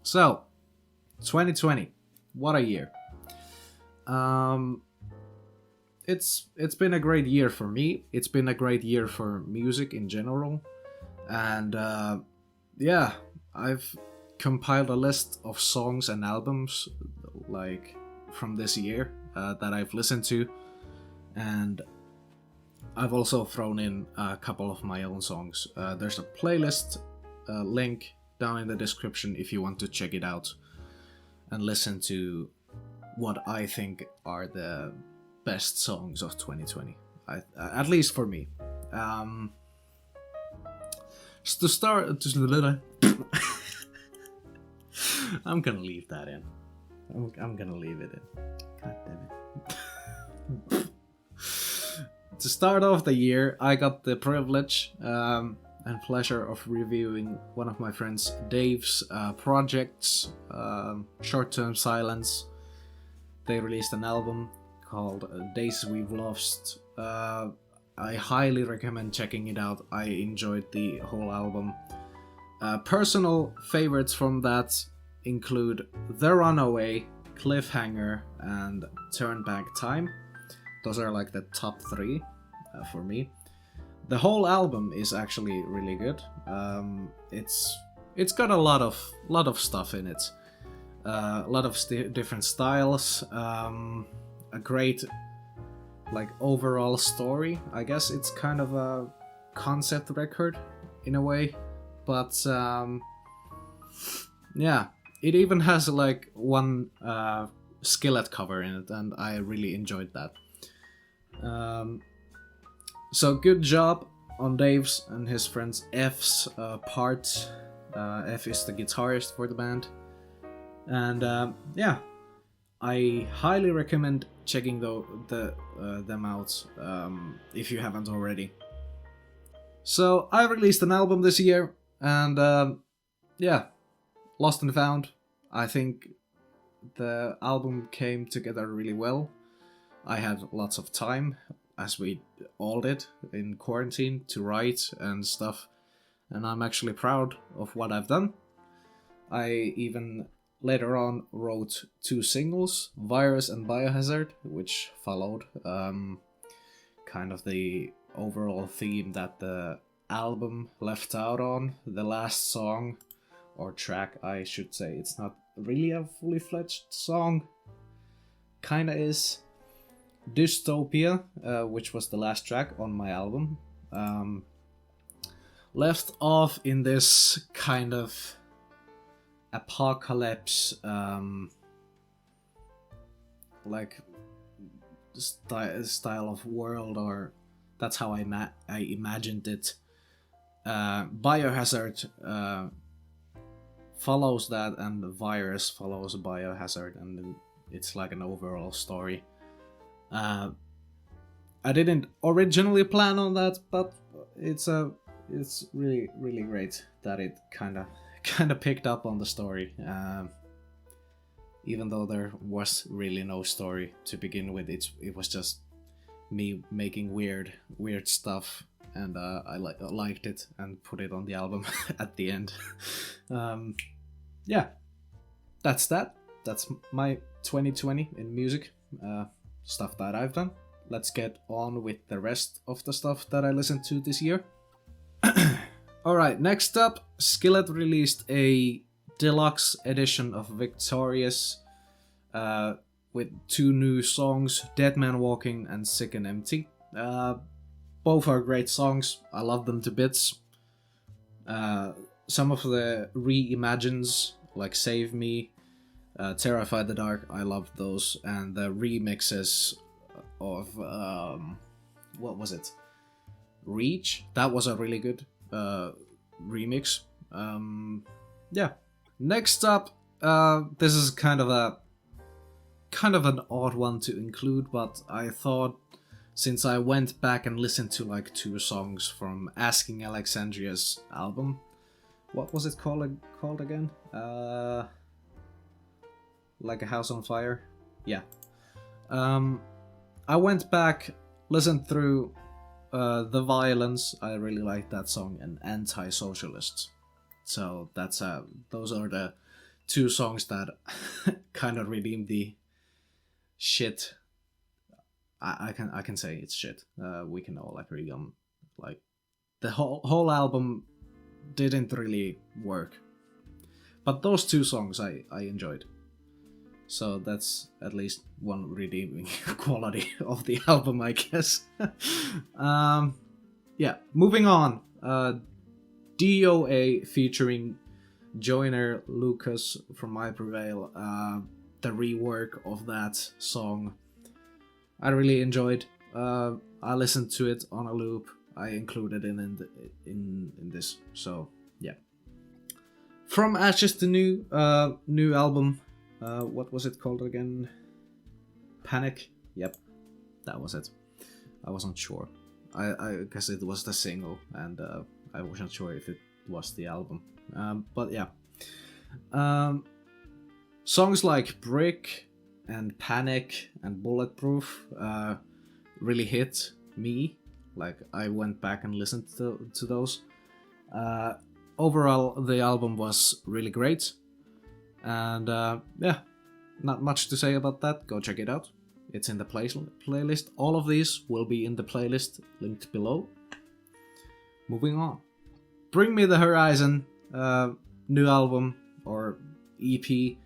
So, 2020, what a year. Um, it's been a great year for me. It's been a great year for music in general, and yeah, I've compiled a list of songs and albums like from this year that I've listened to, and I've also thrown in a couple of my own songs. There's a playlist link down in the description if you want to check it out and listen to what I think are the best songs of 2020. At least for me. Um, to start, I'm gonna leave that in. I'm gonna leave it in. God damn it. To start off the year, I got the privilege and pleasure of reviewing one of my friends Dave's projects, Short Term Silence. They released an album called Days We've Lost. I highly recommend checking it out. I enjoyed the whole album. Personal favorites from that include The Runaway, Cliffhanger, and Turn Back Time. Those are like the top three for me. The whole album is actually really good. It's got a lot of stuff in it. A lot of different styles. A great like overall story. I guess it's kind of a concept record in a way, but yeah, it even has like one Skillet cover in it, and I really enjoyed that. So good job on Dave's and his friends F's part. F is the guitarist for the band, and yeah, I highly recommend checking them out if you haven't already. So I released an album this year, and yeah, Lost and Found. I think the album came together really well. I had lots of time, as we all did in quarantine, to write and stuff, and I'm actually proud of what I've done. I even later on wrote two singles, Virus and Biohazard, which followed kind of the overall theme that the album left out on. The last song, or track I should say, it's not really a fully fledged song, kinda is. Dystopia, which was the last track on my album, left off in this kind of apocalypse like style of world, or that's how I imagined it. Biohazard follows that, and the Virus follows Biohazard, and it's like an overall story. I didn't originally plan on that, but it's really great that it kind of picked up on the story. Even though there was really no story to begin with, it was just me making weird stuff, and I liked it and put it on the album at the end. Yeah, that's that. That's my 2020 in music. Stuff that I've done. Let's get on with the rest of the stuff that I listened to this year. Alright, next up, Skillet released a deluxe edition of Victorious with two new songs, Dead Man Walking and Sick and Empty. Both are great songs. I love them to bits. Some of the reimagines, like Save Me, Terrify the Dark, I loved those, and the remixes of what was it? Reach. That was a really good remix. Yeah. Next up, this is kind of an odd one to include, but I thought since I went back and listened to like two songs from Asking Alexandria's album, what was it called again? Like a House on Fire? Yeah. I went back, listened through The Violence, I really like that song, and Anti-Socialists. So that's those are the two songs that kind of redeem the shit. I can say it's shit. We can all agree on, like, the whole album didn't really work. But those two songs I enjoyed. So that's at least one redeeming quality of the album, I guess. Yeah, moving on. DOA featuring Joyner Lucas from I Prevail. The rework of that song I really enjoyed. I listened to it on a loop. I included it in this. So yeah. From Ashes to New, new album. What was it called again? Panic? Yep, that was it. I wasn't sure. I guess it was the single, and I wasn't sure if it was the album. But yeah. Songs like Brick and Panic and Bulletproof really hit me. Like, I went back and listened to those. Overall, the album was really great. And yeah, not much to say about that. Go check it out. It's in the playlist. All of these will be in the playlist linked below. Moving on. Bring Me the Horizon, new album or EP,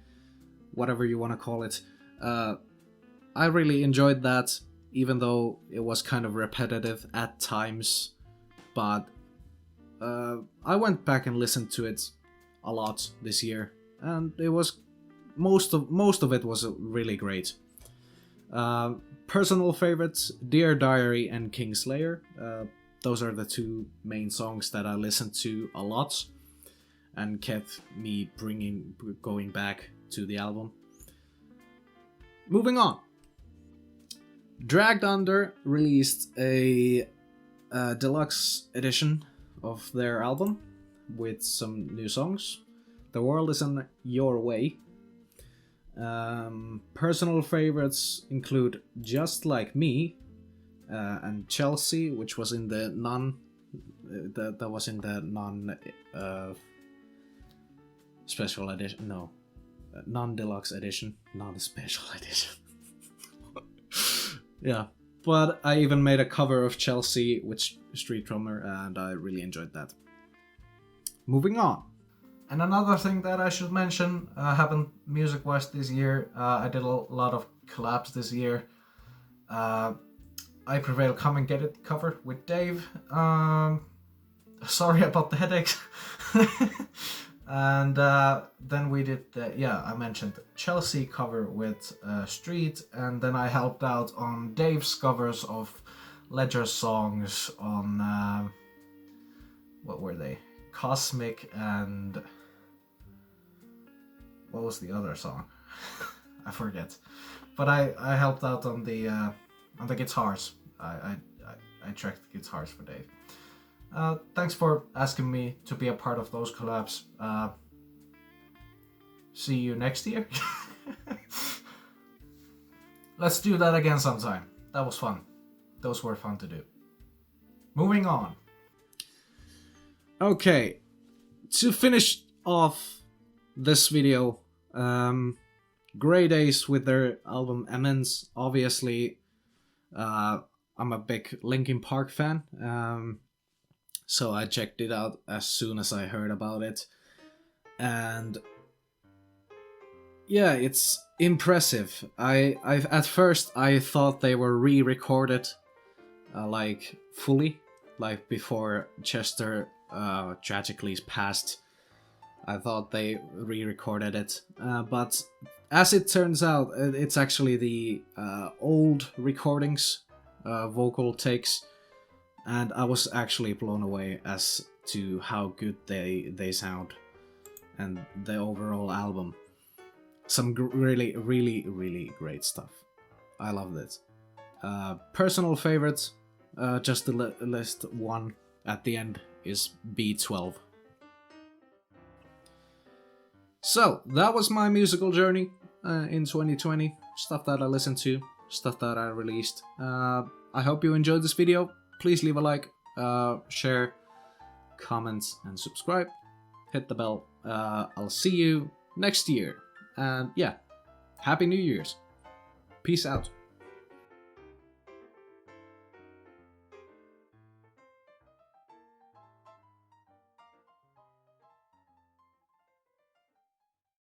whatever you want to call it. I really enjoyed that, even though it was kind of repetitive at times. But I went back and listened to it a lot this year, and it was most of it was really great. Personal favorites: Dear Diary and Kingslayer. Those are the two main songs that I listened to a lot and kept me going back to the album. Moving on. Dragged Under released a deluxe edition of their album with some new songs. The World Isn't Your Way. Personal favorites include Just Like Me and Chelsea, which was in the that was in the special edition. No, non-deluxe edition, not a special edition. Yeah, but I even made a cover of Chelsea with Street Drummer, and I really enjoyed that. Moving on. And another thing that I should mention happened music-wise this year. I did a lot of collabs this year. I Prevail Come and Get It cover with Dave. Sorry about the headaches. And then we did I mentioned Chelsea cover with Street, and then I helped out on Dave's covers of Ledger's songs on what were they? Cosmic and what was the other song? I forget. But I helped out on the guitars. I tracked the guitars for Dave. Thanks for asking me to be a part of those collabs. See you next year. Let's do that again sometime. That was fun. Those were fun to do. Moving on. Okay, to finish off this video, Grey Days with their album Amends. Obviously, I'm a big Linkin Park fan. So I checked it out as soon as I heard about it, and yeah, it's impressive. I at first I thought they were re-recorded, like fully, like before Chester tragically passed. I thought they re-recorded it, but as it turns out, it's actually the old recordings, vocal takes. And I was actually blown away as to how good they sound, and the overall album. Some really, really, really great stuff. I loved it. Personal favorites, just to list one at the end, is B12. So, that was my musical journey in 2020. Stuff that I listened to, stuff that I released. I hope you enjoyed this video. Please leave a like, share, comment, and subscribe. Hit the bell. I'll see you next year. And yeah, Happy New Year's. Peace out.